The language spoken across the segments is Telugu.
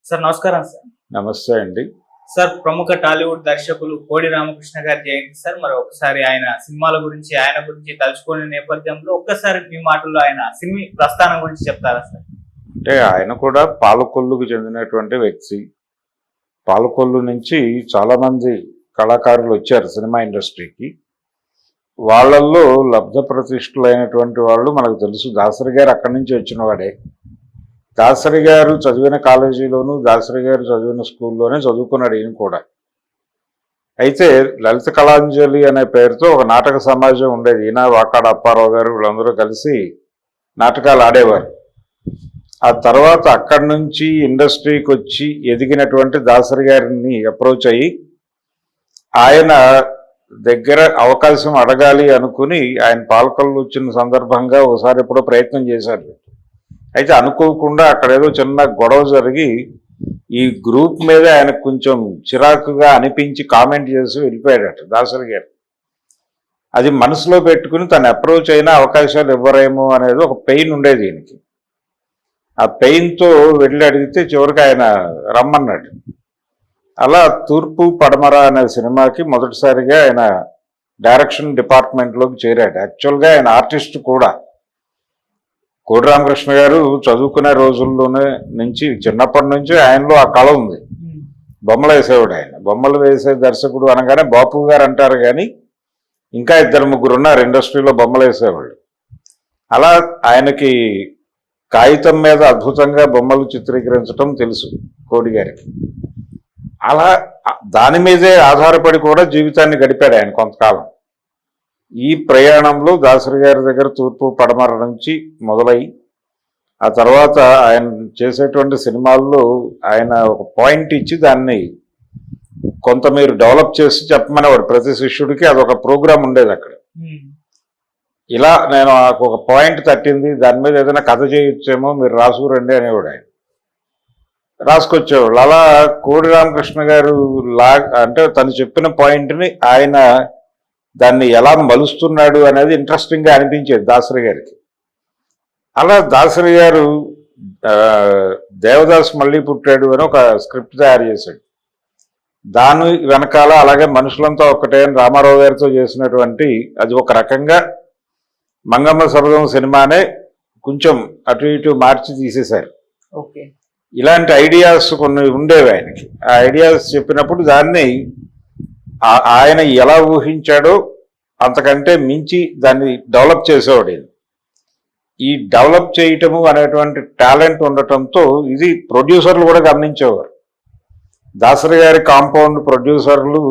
సార్ నమస్కారం సార్. నమస్తే అండి. సార్ ప్రముఖ టాలీవుడ్ దర్శకులు కోడి రామకృష్ణ గారి జయంతి సార్. మరి ఒకసారి ఆయన సినిమాల గురించి ఆయన గురించి తలుచుకునే నేపథ్యంలో ఒక్కసారి మీ మాటల్లో ఆయన సినిమా ప్రస్థానం గురించి చెప్తారా సార్? అంటే ఆయన కూడా పాలకొల్లుకు చెందినటువంటి వ్యక్తి. పాలకొల్లు నుంచి చాలామంది కళాకారులు వచ్చారు సినిమా ఇండస్ట్రీకి. వాళ్ళల్లో లబ్ధ ప్రతిష్ఠులైనటువంటి వాళ్ళు మనకు తెలుసు. దాసరి గారు అక్కడి నుంచి వచ్చిన వాడే. దాసరి గారు చదివిన కాలేజీలోను, దాసరి గారు చదివిన స్కూల్లోనే చదువుకున్నాడు ఈయన కూడా. అయితే లలిత కళాంజలి అనే పేరుతో ఒక నాటక సమాజం ఉండేది. ఈయన వాకాడ అప్పారావు గారు వీళ్ళందరూ కలిసి నాటకాలు ఆడేవారు. ఆ తర్వాత అక్కడి నుంచి ఇండస్ట్రీకి వచ్చి ఎదిగినటువంటి దాసరి గారిని అప్రోచ్ అయ్యి ఆయన దగ్గర అవకాశం అడగాలి అనుకుని ఆయన పాలకొల్లు వచ్చిన సందర్భంగా ఒకసారి ఎప్పుడో ప్రయత్నం చేశారు. అయితే అనుకోకుండా అక్కడ ఏదో చిన్న గొడవ జరిగి ఈ గ్రూప్ మీద ఆయనకు కొంచెం చిరాకుగా అనిపించి కామెంట్ చేసి వెళ్ళిపోయాడట దాసరి గారు. అది మనసులో పెట్టుకుని తను అప్రోచ్ అయినా అవకాశాలు ఇవ్వరేమో అనేది ఒక పెయిన్ ఉండేది ఈయనకి. ఆ పెయిన్తో వెళ్ళి అడిగితే చివరికి ఆయన రమ్మన్నాడు. అలా తూర్పు పడమర అనే సినిమాకి మొదటిసారిగా ఆయన డైరెక్షన్ డిపార్ట్మెంట్లోకి చేరాడు. యాక్చువల్గా ఆయన ఆర్టిస్ట్ కూడా. కోడి రామకృష్ణ గారు చదువుకునే రోజుల్లోనే నుంచి చిన్నప్పటి నుంచి ఆయనలో ఆ కళ ఉంది. బొమ్మలు వేసేవాడు ఆయన. బొమ్మలు వేసే దర్శకుడు అనగానే బాపు గారు అంటారు, కానీ ఇంకా ఇద్దరు ముగ్గురు ఉన్నారు ఇండస్ట్రీలో బొమ్మలు వేసేవాళ్ళు. అలా ఆయనకి కాగితం మీద అద్భుతంగా బొమ్మలు చిత్రీకరించడం తెలుసు కోడి గారికి. అలా దాని మీదే ఆధారపడి కూడా జీవితాన్ని గడిపాడు ఆయన కొంతకాలం. ఈ ప్రయాణంలో దాసరి గారి దగ్గర తూర్పు పడమర నుంచి మొదలై ఆ తర్వాత ఆయన చేసేటువంటి సినిమాల్లో ఆయన ఒక పాయింట్ ఇచ్చి దాన్ని కొంత మీరు డెవలప్ చేసి చెప్పమనేవాడు. ప్రతి శిష్యుడికి అదొక ప్రోగ్రాం ఉండేది అక్కడ. ఇలా నేను ఒక పాయింట్ తట్టింది, దాని మీద ఏదైనా కథ చేయొచ్చేమో, మీరు రాసుకురండి అనేవాడు ఆయన. రాసుకొచ్చేవాళ్ళు. అలా కోడి రామకృష్ణ గారు అంటే తను చెప్పిన పాయింట్ని ఆయన దాన్ని ఎలా మలుస్తున్నాడు అనేది ఇంట్రెస్టింగ్గా అనిపించేది దాసరి గారికి. అలా దాసరి గారు దేవదాస్ మళ్ళీ పుట్టాడు అని ఒక స్క్రిప్ట్ తయారు చేశాడు. దాని వెనకాల అలాగే మనుషులంతా ఒక్కటే అని రామారావు గారితో చేసినటువంటి అది ఒక రకంగా మంగమ్మ శబదం సినిమానే కొంచెం అటు ఇటు మార్చి తీసేశారు. ఇలాంటి ఐడియాస్ కొన్ని ఉండేవి ఆయనకి. ఆ ఐడియాస్ చెప్పినప్పుడు దాన్ని ఆయన ఎలా ఊహించాడో అంతకంటే మించి దాన్ని డెవలప్ చేసేవాడు. ఈ డెవలప్ చేయటము అనేటువంటి టాలెంట్ ఉండటంతో ఇది ప్రొడ్యూసర్లు కూడా గమనించేవారు. దాసరి గారి కాంపౌండ్ ప్రొడ్యూసర్లు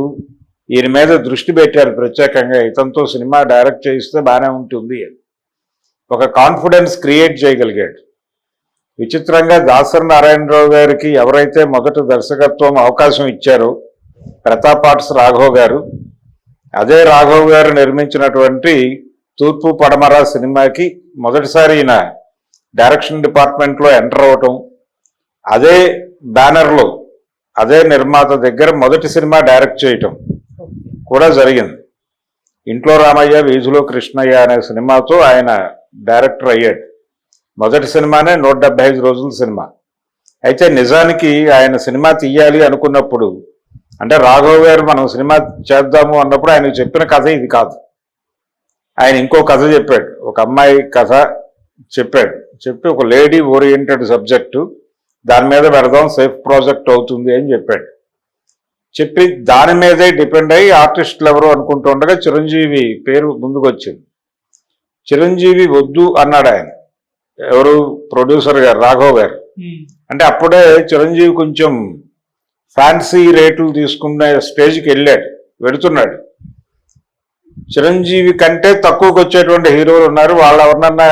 ఈయన మీద దృష్టి పెట్టారు ప్రత్యేకంగా. ఇతనితో సినిమా డైరెక్ట్ చేయిస్తే బాగానే ఉంటుంది అని ఒక కాన్ఫిడెన్స్ క్రియేట్ చేయగలిగాడు. విచిత్రంగా దాసరి నారాయణరావు గారికి ఎవరైతే మొదట దర్శకత్వం అవకాశం ఇచ్చారో ప్రతాప్ ఆర్ట్స్ రాఘవ్ గారు, అదే రాఘవ్ గారు నిర్మించినటువంటి తూర్పు పడమర సినిమాకి మొదటిసారి ఈయన డైరెక్షన్ డిపార్ట్మెంట్లో ఎంటర్ అవటం, అదే బ్యానర్లో అదే నిర్మాత దగ్గర మొదటి సినిమా డైరెక్ట్ చేయటం కూడా జరిగింది. ఇంట్లో రామయ్య వీధిలో కృష్ణయ్య అనే సినిమాతో ఆయన డైరెక్టర్ అయ్యాడు. మొదటి సినిమానే 175 రోజుల సినిమా. అయితే నిజానికి ఆయన సినిమా తీయాలి అనుకున్నప్పుడు, అంటే రాఘవ్ గారు మనం సినిమా చేద్దాము అన్నప్పుడు ఆయనకు చెప్పిన కథ ఇది కాదు. ఆయన ఇంకో కథ చెప్పాడు. ఒక అమ్మాయి కథ చెప్పి ఒక లేడీ ఓరియంటెడ్ సబ్జెక్టు, దాని మీద పెడదాం, సేఫ్ ప్రాజెక్ట్ అవుతుంది అని చెప్పి దాని మీదే డిపెండ్ అయ్యి ఆర్టిస్టులు ఎవరు అనుకుంటుండగా చిరంజీవి పేరు ముందుకు వచ్చింది. చిరంజీవి వద్దు అన్నాడు ఆయన. ఎవరు? ప్రొడ్యూసర్ గారు రాఘవ్ గారు. అంటే అప్పుడే చిరంజీవి కొంచెం ఫ్యాన్సీ రేట్లు తీసుకునే స్టేజ్కి వెడుతున్నాడు. చిరంజీవి కంటే తక్కువకి వచ్చేటువంటి హీరోలు ఉన్నారు, వాళ్ళు ఎవరినన్నా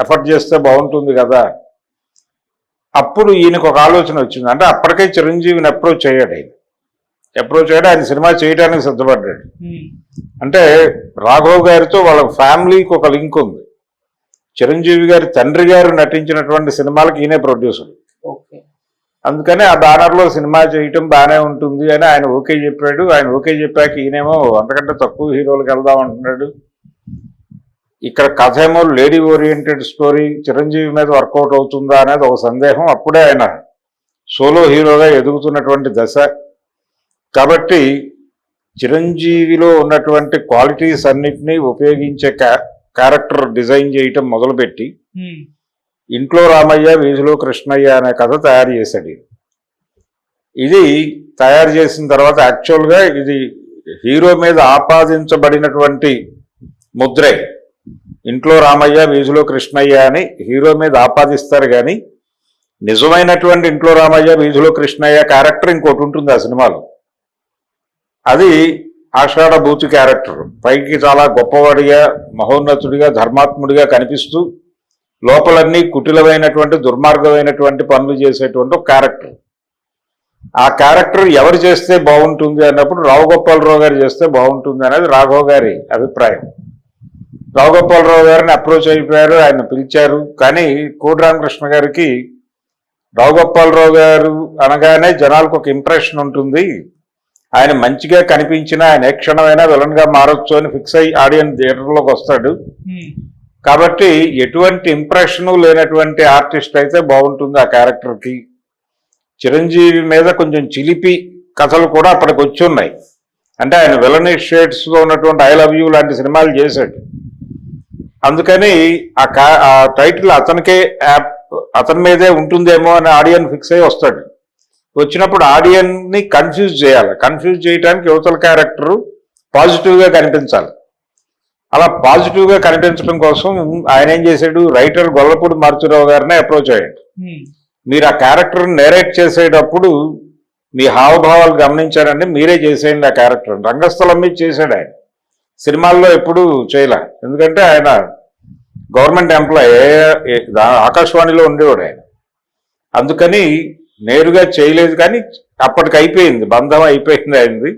ఎఫర్ట్ చేస్తే బాగుంటుంది కదా. అప్పుడు ఈయనకు ఒక ఆలోచన వచ్చింది. అంటే అప్పటికే చిరంజీవిని అప్రోచ్ అయ్యాడు. ఆయన సినిమా చేయడానికి సిద్ధపడ్డాడు. అంటే రాఘవ్ గారితో వాళ్ళ ఫ్యామిలీకి ఒక లింక్ ఉంది. చిరంజీవి గారి తండ్రి గారు నటించినటువంటి సినిమాలకు ఈయనే ప్రొడ్యూసర్. అందుకని ఆ బ్యానర్లో సినిమా చేయటం బాగానే ఉంటుంది అని ఆయన ఓకే చెప్పాడు. ఆయన ఓకే చెప్పాక ఈయనేమో అంతకంటే తక్కువ హీరోలకు వెళ్దాం అంటున్నాడు. ఇక్కడ కథ ఏమో లేడీ ఓరియంటెడ్ స్టోరీ, చిరంజీవి మీద వర్కౌట్ అవుతుందా అనేది ఒక సందేహం. అప్పుడే ఆయన సోలో హీరోగా ఎదుగుతున్నటువంటి దశ. కాబట్టి చిరంజీవిలో ఉన్నటువంటి క్వాలిటీస్ అన్నిటినీ ఉపయోగించే క్యారెక్టర్ డిజైన్ చేయటం మొదలుపెట్టి ఇంట్లో రామయ్య వీధిలో కృష్ణయ్య అనే కథ తయారు చేశాడు. ఇది తయారు చేసిన తర్వాత యాక్చువల్గా ఇది హీరో మీద ఆపాదించబడినటువంటి ముద్రే. ఇంట్లో రామయ్య వీధిలో కృష్ణయ్య అని హీరో మీద ఆపాదిస్తారు, కానీ నిజమైనటువంటి ఇంట్లో రామయ్య వీధిలో కృష్ణయ్య క్యారెక్టర్ ఇంకోటి ఉంటుంది ఆ సినిమాలో. అది ఆషాఢభూతి క్యారెక్టర్. పైకి చాలా గొప్పవాడిగా, మహోన్నతుడిగా, ధర్మాత్ముడిగా కనిపిస్తూ లోపలన్నీ కుటిలమైనటువంటి దుర్మార్గమైనటువంటి పనులు చేసేటువంటి ఒక క్యారెక్టర్. ఆ క్యారెక్టర్ ఎవరు చేస్తే బాగుంటుంది అన్నప్పుడు రావుగోపాలరావు గారు చేస్తే బాగుంటుంది అనేది రాఘవ గారి అభిప్రాయం. రావుగోపాలరావు గారిని అప్రోచ్ అయిపోయారు, ఆయన పిలిచారు. కానీ కోడి రామకృష్ణ గారికి రావుగోపాలరావు గారు అనగానే జనాలకు ఒక ఇంప్రెషన్ ఉంటుంది, ఆయన మంచిగా కనిపించినా ఆయన ఏ క్షణమైనా విలన్గా మారొచ్చు అని ఫిక్స్ అయ్యి ఆడియన్స్ థియేటర్లోకి వస్తాడు. కాబట్టి ఎటువంటి ఇంప్రెషను లేనటువంటి ఆర్టిస్ట్ అయితే బాగుంటుంది ఆ క్యారెక్టర్కి. చిరంజీవి మీద కొంచెం చిలిపి కథలు కూడా అప్పటికి వచ్చి ఉన్నాయి. అంటే ఆయన విలనీ షేడ్స్లో ఉన్నటువంటి ఐ లవ్ యూ లాంటి సినిమాలు చేశాడు. అందుకని ఆ టైటిల్ అతని మీదే ఉంటుందేమో అని ఆడియన్ ఫిక్స్ అయ్యి వస్తాడు. వచ్చినప్పుడు ఆడియన్ని కన్ఫ్యూజ్ చేయాలి. కన్ఫ్యూజ్ చేయడానికి యువతల క్యారెక్టరు పాజిటివ్గా కనిపించాలి. అలా పాజిటివ్గా కనిపించడం కోసం ఆయన ఏం చేశాడు, రైటర్ గొల్లపూడి మారుతిరావు గారిని అప్రోచ్ అయ్యాడు. మీరు ఆ క్యారెక్టర్ని నేరేట్ చేసేటప్పుడు మీ హావభావాలు గమనించారండి, మీరే చేసేయండి ఆ క్యారెక్టర్. రంగస్థలం మీద చేశాడు ఆయన, సినిమాల్లో ఎప్పుడు చేయలే. ఎందుకంటే ఆయన గవర్నమెంట్ ఎంప్లాయీ, ఆకాశవాణిలో ఉండేవాడు ఆయన. అందుకని నేరుగా చేయలేదు, కానీ అప్పటికి అయిపోయింది, బంధం అయిపోయింది ఆయనది.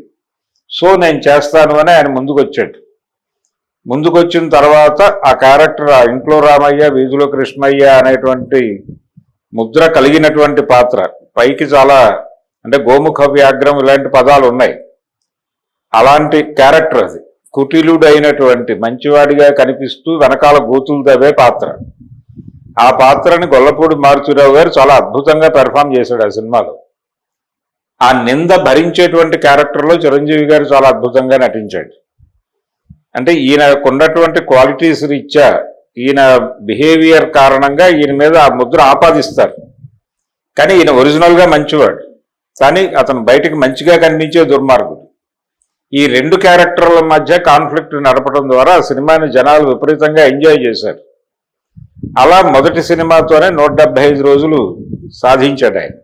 సో నేను చేస్తాను అని ఆయన ముందుకు వచ్చాడు. ముందుకు వచ్చిన తర్వాత ఆ క్యారెక్టర్ ఆ ఇంట్లో రామయ్య వీధిలో కృష్ణయ్య అనేటువంటి ముద్ర కలిగినటువంటి పాత్ర, పైకి చాలా అంటే గోముఖ వ్యాఘ్రం ఇలాంటి పదాలు ఉన్నాయి, అలాంటి క్యారెక్టర్ అది. కుటిలుడు అయినటువంటి మంచివాడిగా కనిపిస్తూ వెనకాల గోతులు తవ్వే పాత్ర. ఆ పాత్రని గొల్లపూడి మారుతిరావు గారు చాలా అద్భుతంగా పెర్ఫామ్ చేశాడు ఆ సినిమాలో. ఆ నింద భరించేటువంటి క్యారెక్టర్లో చిరంజీవి గారు చాలా అద్భుతంగా నటించాడు. అంటే ఈయనకున్నటువంటి క్వాలిటీస్ రీత్యా, ఈయన బిహేవియర్ కారణంగా ఈయన మీద ఆ ముద్ర ఆపాదిస్తారు. కానీ ఈయన ఒరిజినల్గా మంచివాడు, కానీ అతను బయటకు మంచిగా కనిపించే దుర్మార్గుడు. ఈ రెండు క్యారెక్టర్ల మధ్య కాన్ఫ్లిక్ట్ నడపడం ద్వారా ఆ సినిమాని జనాలు విపరీతంగా ఎంజాయ్ చేశారు. అలా మొదటి సినిమాతోనే 175 రోజులు సాధించాడు ఆయన.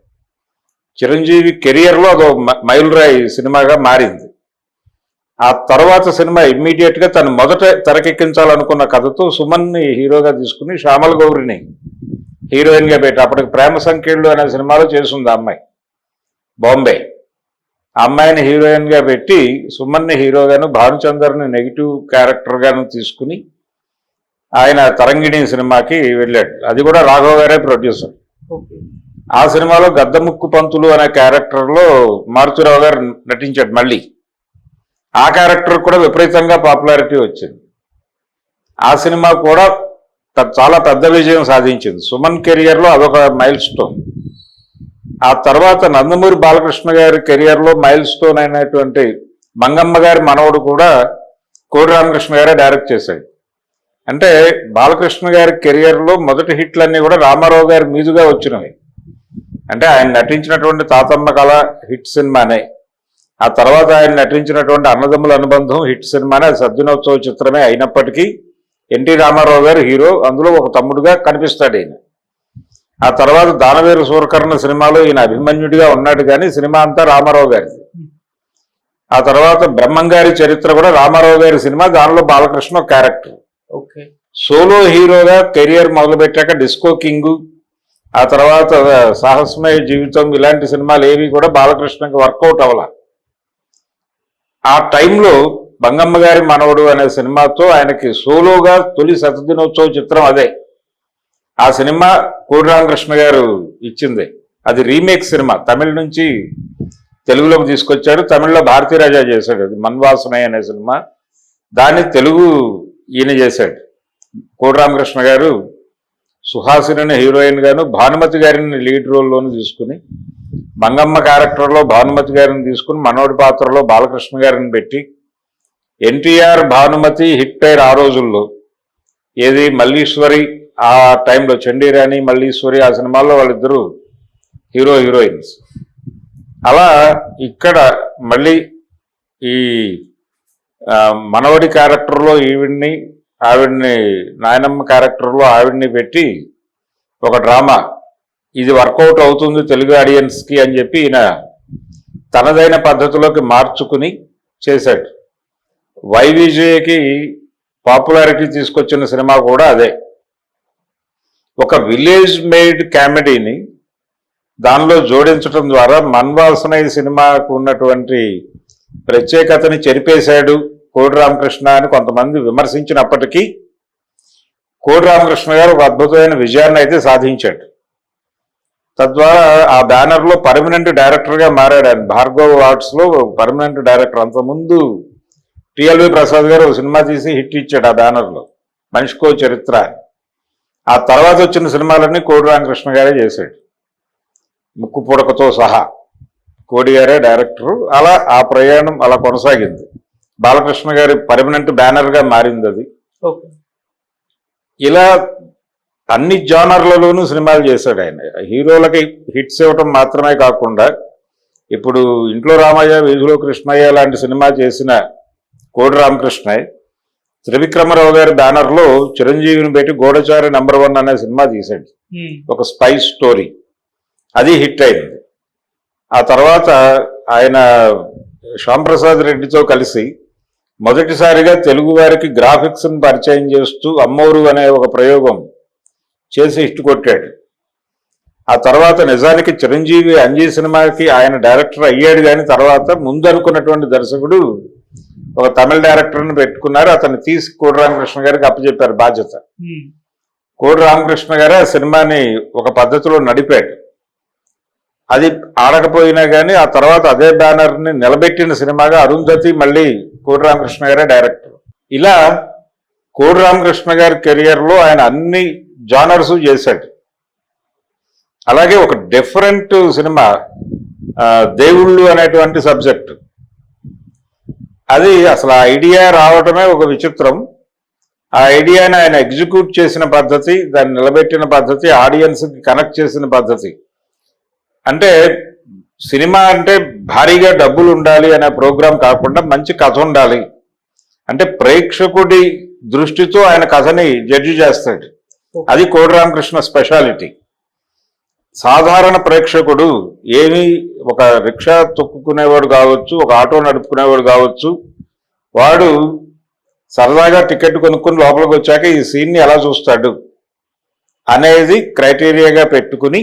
చిరంజీవి కెరియర్లో అదో మైలురాయి సినిమాగా మారింది. ఆ తర్వాత సినిమా ఇమ్మీడియట్గా తను మొదట తెరకెక్కించాలనుకున్న కథతో సుమన్ని హీరోగా తీసుకుని శ్యామల గౌరిని హీరోయిన్గా పెట్టి, అప్పటికి ప్రేమ సంఖ్యలు అనే సినిమాలో చేసింది ఆ అమ్మాయి, బాంబే. ఆ అమ్మాయిని హీరోయిన్గా పెట్టి సుమన్ని హీరోగాను, భానుచందర్ని నెగిటివ్ క్యారెక్టర్గాను తీసుకుని ఆయన తరంగిణి సినిమాకి వెళ్ళాడు. అది కూడా రాఘవ గారే ప్రొడ్యూసర్. ఆ సినిమాలో గద్దముక్కు పంతులు అనే క్యారెక్టర్లో మారుతిరావు గారు నటించాడు. మళ్ళీ ఆ క్యారెక్టర్ కూడా విపరీతంగా పాపులారిటీ వచ్చింది. ఆ సినిమా కూడా చాలా పెద్ద విజయం సాధించింది. సుమన్ కెరియర్లో అదొక మైల్ స్టోన్. ఆ తర్వాత నందమూరి బాలకృష్ణ గారి కెరియర్లో మైల్ స్టోన్ అయినటువంటి మంగమ్మ గారి మనవడు కూడా కోడి రామకృష్ణ గారే డైరెక్ట్ చేశాడు. అంటే బాలకృష్ణ గారి కెరియర్లో మొదటి హిట్లన్నీ కూడా రామారావు గారి మీదుగా వచ్చినవి. అంటే ఆయన నటించినటువంటి తాతమ్మ కళ హిట్ సినిమానే, ఆ తర్వాత ఆయన నటించినటువంటి అన్నదమ్ముల అనుబంధం హిట్ సినిమానే, సద్దినోత్సవ చిత్రమే అయినప్పటికీ ఎన్టీ రామారావు గారు హీరో, అందులో ఒక తమ్ముడుగా కనిపిస్తాడు ఈయన. ఆ తర్వాత దానవేరు సూరకర్ణ సినిమాలో ఈయన అభిమన్యుడిగా ఉన్నాడు, కానీ సినిమా అంతా రామారావు గారిది. ఆ తర్వాత బ్రహ్మంగారి చరిత్ర కూడా రామారావు గారి సినిమా, దానిలో బాలకృష్ణ ఒక క్యారెక్టర్. సోలో హీరోగా కెరియర్ మొదలుపెట్టాక డిస్కో కింగ్, ఆ తర్వాత సాహసమయ జీవితం, ఇలాంటి సినిమాలు ఏవి కూడా బాలకృష్ణకి వర్కౌట్ అవ్వాల. ఆ టైంలో బంగమ్మ గారి మనవడు అనే సినిమాతో ఆయనకి సోలోగా తొలి శతదినోత్సవ చిత్రం అదే. ఆ సినిమా కోడి రామకృష్ణ గారు ఇచ్చింది. అది రీమేక్ సినిమా, తమిళ నుంచి తెలుగులోకి తీసుకొచ్చాడు. తమిళ్లో భారతీరాజా చేశాడు, అది మన్వాసనయ్య అనే సినిమా. దాన్ని తెలుగు ఈయన చేశాడు. కోడి రామకృష్ణ గారు సుహాసిని హీరోయిన్ గాను, భానుమతి గారిని లీడ్ రోల్లోనూ తీసుకుని మంగమ్మ క్యారెక్టర్లో భానుమతి గారిని తీసుకుని మనోడి పాత్రలో బాలకృష్ణ గారిని పెట్టి ఎన్టీఆర్ భానుమతి హిట్ పేరు ఆ రోజుల్లో. ఏది మల్లీశ్వరి ఆ టైంలో చండీరాణి మల్లీశ్వరి ఆ సినిమాల్లో వాళ్ళిద్దరూ హీరోయిన్స్. అలా ఇక్కడ మళ్ళీ ఈ మనవడి క్యారెక్టర్లో ఆవిడ్ని నాయనమ్మ క్యారెక్టర్లో ఆవిడ్ని పెట్టి ఒక డ్రామా ఇది వర్కౌట్ అవుతుంది తెలుగు ఆడియన్స్కి అని చెప్పి ఈయన తనదైన పద్ధతిలోకి మార్చుకుని చేశాడు. వైవిజయకి పాపులారిటీ తీసుకొచ్చిన సినిమా కూడా అదే. ఒక విలేజ్ మేడ్ కామెడీని దానిలో జోడించడం ద్వారా మన్వాసన ఈ సినిమాకు ఉన్నటువంటి ప్రత్యేకతని చెరిపేశాడు కోడి రామకృష్ణ అని కొంతమంది విమర్శించినప్పటికీ కోడి రామకృష్ణ గారు ఒక అద్భుతమైన విజయాన్ని అయితే సాధించాడు. తద్వారా ఆ బ్యానర్లో పర్మనెంట్ డైరెక్టర్గా మారాడు ఆయన. భార్గవ్ ఆర్ట్స్లో పర్మనెంట్ డైరెక్టర్. అంతకుముందు టిఎల్వి ప్రసాద్ గారు ఒక సినిమా తీసి హిట్ ఇచ్చాడు ఆ బ్యానర్లో, మనిషికో చరిత్ర. ఆ తర్వాత వచ్చిన సినిమాలన్నీ కోడి రామకృష్ణ గారే చేశాడు, ముక్కు పుడకతో సహా కోడి గారే డైరెక్టరు. అలా ఆ ప్రయాణం అలా కొనసాగింది. బాలకృష్ణ గారి పర్మనెంట్ బ్యానర్గా మారింది అది. ఇలా అన్ని జానర్లలోనూ సినిమాలు చేశాడు ఆయన. హీరోలకి హిట్స్ ఇవ్వటం మాత్రమే కాకుండా ఇప్పుడు ఇంట్లో రామయ్య వీధిలో కృష్ణయ్య లాంటి సినిమా చేసిన కోడి రామకృష్ణ త్రివిక్రమరావు గారి బ్యానర్లో చిరంజీవిని పెట్టి గూఢచారి నంబర్ 1 అనే సినిమా తీశాడు, ఒక స్పై స్టోరీ. అది హిట్ అయింది. ఆ తర్వాత ఆయన శ్యాంప్రసాద్ రెడ్డితో కలిసి మొదటిసారిగా తెలుగు వారికి గ్రాఫిక్స్ని పరిచయం చేస్తూ అమ్మోరు అనే ఒక ప్రయోగం చేసి హిట్ కొట్టాడు. ఆ తర్వాత నిజానికి చిరంజీవి అంజీ సినిమాకి ఆయన డైరెక్టర్ అయ్యాడు, కానీ తర్వాత ముందు అనుకున్నటువంటి దర్శకుడు ఒక తమిళ డైరెక్టర్ని పెట్టుకున్నారు. అతన్ని తీసి కోడి రామకృష్ణ గారికి అప్పచెప్పారు బాధ్యత. కోడి రామకృష్ణ గారు ఆ సినిమాని ఒక పద్ధతిలో నడిపాడు. అది ఆడకపోయినా కానీ ఆ తర్వాత అదే బ్యానర్ని నిలబెట్టిన సినిమాగా అరుంధతి మళ్ళీ కోడి రామకృష్ణ గారే డైరెక్టర్. ఇలా కోడి రామకృష్ణ గారి కెరియర్లో ఆయన అన్ని జానర్స్ చేశాడు. అలాగే ఒక డిఫరెంట్ సినిమా దేవుళ్ళు అనేటువంటి సబ్జెక్ట్, అది అసలు ఆ ఐడియా రావటమే ఒక విచిత్రం. ఆ ఐడియాని ఆయన ఎగ్జిక్యూట్ చేసిన పద్ధతి, దాన్ని నిలబెట్టిన పద్ధతి, ఆడియన్స్కి కనెక్ట్ చేసిన పద్ధతి. అంటే సినిమా అంటే భారీగా డబ్బులు ఉండాలి అనే ప్రోగ్రాం కాకుండా మంచి కథ ఉండాలి. అంటే ప్రేక్షకుడి దృష్టితో ఆయన కథని జడ్జి చేస్తాడు. అది కోడి రామకృష్ణ స్పెషాలిటీ. సాధారణ ప్రేక్షకుడు ఏమి ఒక రిక్షా తొక్కుకునేవాడు కావచ్చు, ఒక ఆటో నడుపుకునేవాడు కావచ్చు, వాడు సరదాగా టికెట్ కొనుక్కుని లోపలికి వచ్చాక ఈ సీన్ని ఎలా చూస్తాడు అనేది క్రైటీరియాగా పెట్టుకుని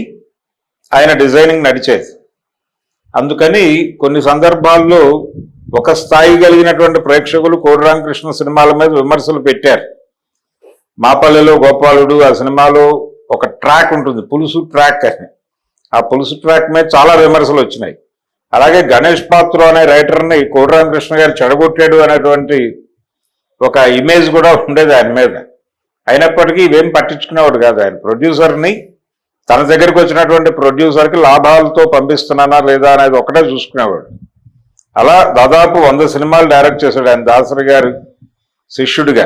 ఆయన డిజైనింగ్ నడిచేది. అందుకని కొన్ని సందర్భాల్లో ఒక స్థాయి కలిగినటువంటి ప్రేక్షకులు కోడి రామకృష్ణ సినిమాల మీద విమర్శలు పెట్టారు. మాపల్లెలో గోపాలుడు ఆ సినిమాలో ఒక ట్రాక్ ఉంటుంది, పులుసు ట్రాక్ అని. ఆ పులుసు ట్రాక్ మీద చాలా విమర్శలు వచ్చినాయి. అలాగే గణేష్ పాత్ర అనే రైటర్ని కోడి రామకృష్ణ గారు చెడగొట్టాడు అనేటువంటి ఒక ఇమేజ్ కూడా ఉండేది ఆయన మీద. అయినప్పటికీ ఇవేం పట్టించుకునేవాడు కాదు. ఆయన ప్రొడ్యూసర్ని తన దగ్గరికి వచ్చినటువంటి ప్రొడ్యూసర్కి లాభాలతో పంపిస్తున్నానా లేదా అనేది ఒకటే చూసుకునేవాడు. అలా దాదాపు 100 సినిమాలు డైరెక్ట్ చేశాడు ఆయన దాసరి గారు శిష్యుడిగా.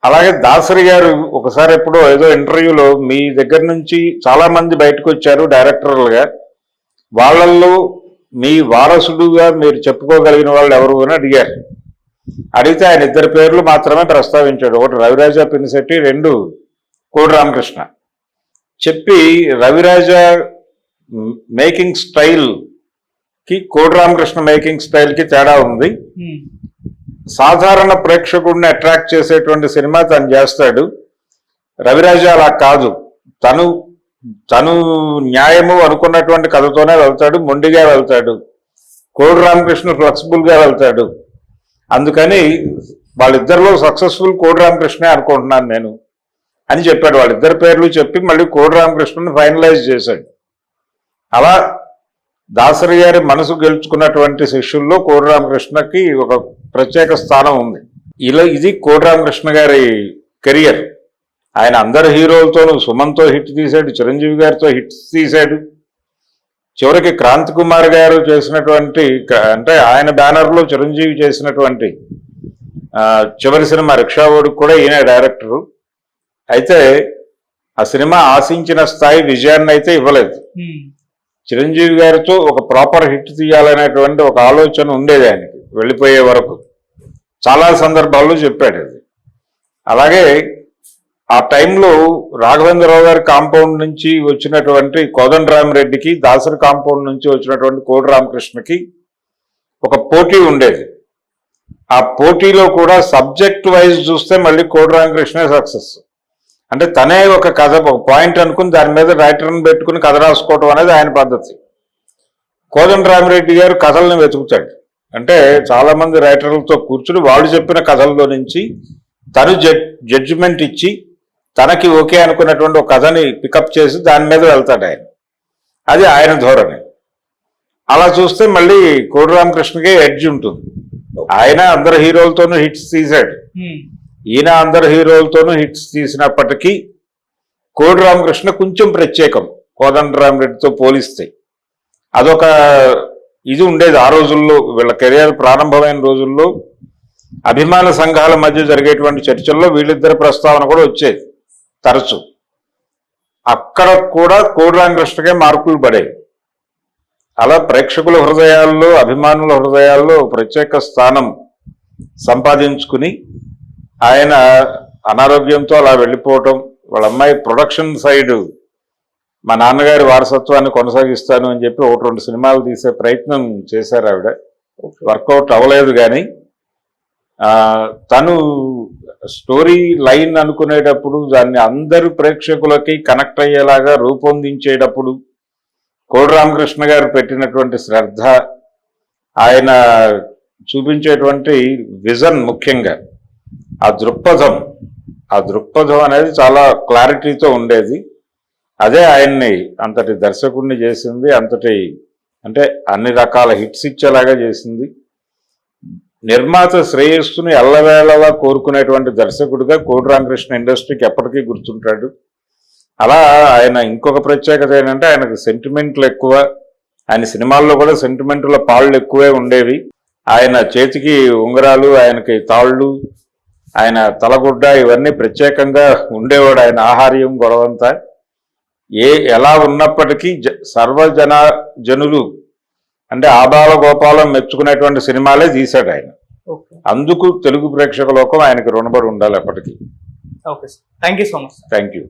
అలాగే దాసరి గారు ఒకసారి ఎప్పుడో ఏదో ఇంటర్వ్యూలో మీ దగ్గర నుంచి చాలా మంది బయటకు వచ్చారు డైరెక్టర్లుగా, వాళ్ళల్లో మీ వారసుడుగా మీరు చెప్పుకోగలిగిన వాళ్ళు ఎవరు అని అడిగారు. అడిగితే ఆయన 2 పేర్లు మాత్రమే ప్రస్తావించాడు. ఒకటి రవిరాజ పినిశెట్టి, 2 కోడి రామకృష్ణ. చెప్పి రవిరాజ మేకింగ్ స్టైల్కి కోడి రామకృష్ణ మేకింగ్ స్టైల్కి తేడా ఉంది. సాధారణ ప్రేక్షకుడిని అట్రాక్ట్ చేసేటువంటి సినిమా తను చేస్తాడు. రవిరాజ అలా కాదు. తను న్యాయము అనుకున్నటువంటి కథతోనే వెళ్తాడు, మొండిగా వెళ్తాడు. కోడి రామకృష్ణ ఫ్లెక్సిబుల్గా వెళ్తాడు. అందుకని వాళ్ళిద్దరిలో సక్సెస్ఫుల్ కోడి రామకృష్ణే అనుకుంటున్నాను నేను అని చెప్పాడు. వాళ్ళిద్దరి పేర్లు చెప్పి మళ్ళీ కోడి రామకృష్ణని ఫైనలైజ్ చేశాడు. అలా దాసరి గారి మనసు గెలుచుకున్నటువంటి శిష్యుల్లో కోడి రామకృష్ణకి ఒక ప్రత్యేక స్థానం ఉంది. ఇది కోడి రామకృష్ణ గారి కెరియర్. ఆయన అందరి హీరోలతోనూ సుమన్తో హిట్ తీశాడు, చిరంజీవి గారితో హిట్స్ తీశాడు, చివరికి క్రాంతి కుమార్ గారు చేసినటువంటి అంటే ఆయన బ్యానర్లో చిరంజీవి చేసినటువంటి చివరి సినిమా రిక్షావోడికి కూడా ఈయన డైరెక్టరు. అయితే ఆ సినిమా ఆశించిన స్థాయి విజయాన్ని అయితే ఇవ్వలేదు. చిరంజీవి గారితో ఒక ప్రాపర్ హిట్ తీయాలనేటువంటి ఒక ఆలోచన ఉండేది ఆయనకి వెళ్ళిపోయే వరకు. చాలా సందర్భాల్లో చెప్పాడు అది. అలాగే ఆ టైంలో రాఘవేంద్రరావు గారి కాంపౌండ్ నుంచి వచ్చినటువంటి కోదండరామిరెడ్డికి, దాసరి కాంపౌండ్ నుంచి వచ్చినటువంటి కోడి రామకృష్ణకి ఒక పోటీ ఉండేది. ఆ పోటీలో కూడా సబ్జెక్ట్ వైజ్ చూస్తే మళ్ళీ కోడి రామకృష్ణే సక్సెస్. అంటే తనే ఒక కథ, ఒక పాయింట్ అనుకుని దాని మీద రైటర్ని పెట్టుకుని కథ రాసుకోవటం అనేది ఆయన పద్ధతి. కోదండరామిరెడ్డి గారు కథలను వెతుకుతాడు. అంటే చాలా మంది రైటర్లతో కూర్చుని వాళ్ళు చెప్పిన కథల్లో నుంచి తను జడ్జిమెంట్ ఇచ్చి తనకి ఓకే అనుకున్నటువంటి ఒక కథని పికప్ చేసి దాని మీద వెళ్తాడు ఆయన. అది ఆయన ధోరణి. అలా చూస్తే మళ్ళీ కోడి రామకృష్ణకే ఎడ్జ్ ఉంటుంది. ఆయన అందరు హీరోలతోనూ హిట్స్ తీశాడు, ఈయన అందరు హీరోలతోనూ హిట్స్ తీసినప్పటికీ కోడి రామకృష్ణ కొంచెం ప్రత్యేకం కోదండరామిరెడ్డితో పోలిస్తే. అదొక ఇది ఉండేది ఆ రోజుల్లో. వీళ్ళ కెరియర్ ప్రారంభమైన రోజుల్లో అభిమాన సంఘాల మధ్య జరిగేటువంటి చర్చల్లో వీళ్ళిద్దరి ప్రస్తావన కూడా వచ్చేది తరచు. అక్కడ కూడా కోడి రామకృష్ణకే మార్కులు పడేవి. అలా ప్రేక్షకుల హృదయాల్లో, అభిమానుల హృదయాల్లో ప్రత్యేక స్థానం సంపాదించుకుని ఆయన అనారోగ్యంతో అలా వెళ్ళిపోవటం, వాళ్ళ అమ్మాయి ప్రొడక్షన్ సైడ్ మా నాన్నగారి వారసత్వాన్ని కొనసాగిస్తాను అని చెప్పి 1-2 సినిమాలు తీసే ప్రయత్నం చేశారు ఆవిడ. వర్కౌట్ అవ్వలేదు. కానీ తను స్టోరీ లైన్ అనుకునేటప్పుడు దాన్ని అందరు ప్రేక్షకులకి కనెక్ట్ అయ్యేలాగా రూపొందించేటప్పుడు కోడి రామకృష్ణ గారు పెట్టినటువంటి శ్రద్ధ, ఆయన చూపించేటువంటి విజన్, ముఖ్యంగా ఆ దృక్పథం అనేది చాలా క్లారిటీతో ఉండేది. అదే ఆయన్ని అంతటి దర్శకుడిని చేసింది, అంటే అన్ని రకాల హిట్స్ ఇచ్చేలాగా చేసింది. నిర్మాత శ్రేయస్సుని ఎల్లవేళలా కోరుకునేటువంటి దర్శకుడిగా కోడి రామకృష్ణ ఇండస్ట్రీకి ఎప్పటికీ గుర్తుంటాడు. అలా ఆయన ఇంకొక ప్రత్యేకత ఏంటంటే ఆయనకు సెంటిమెంట్లు ఎక్కువ. ఆయన సినిమాల్లో కూడా సెంటిమెంటుల పాళ్ళు ఎక్కువే ఉండేవి. ఆయన చేతికి ఉంగరాలు, ఆయనకి తాళ్ళు, ఆయన తలగుడ్డ ఇవన్నీ ప్రత్యేకంగా ఉండేవాడు. ఆయన ఆహార్యం గొడవంతా ఎలా ఉన్నప్పటికీ జనులు అంటే ఆబాల గోపాలం మెచ్చుకునేటువంటి సినిమాలే తీశాడు ఆయన. అందుకు తెలుగు ప్రేక్షక లోకం ఆయనకి రుణపడి ఉండాలి ఎప్పటికీ. Okay sir, thank you so much. Thank you.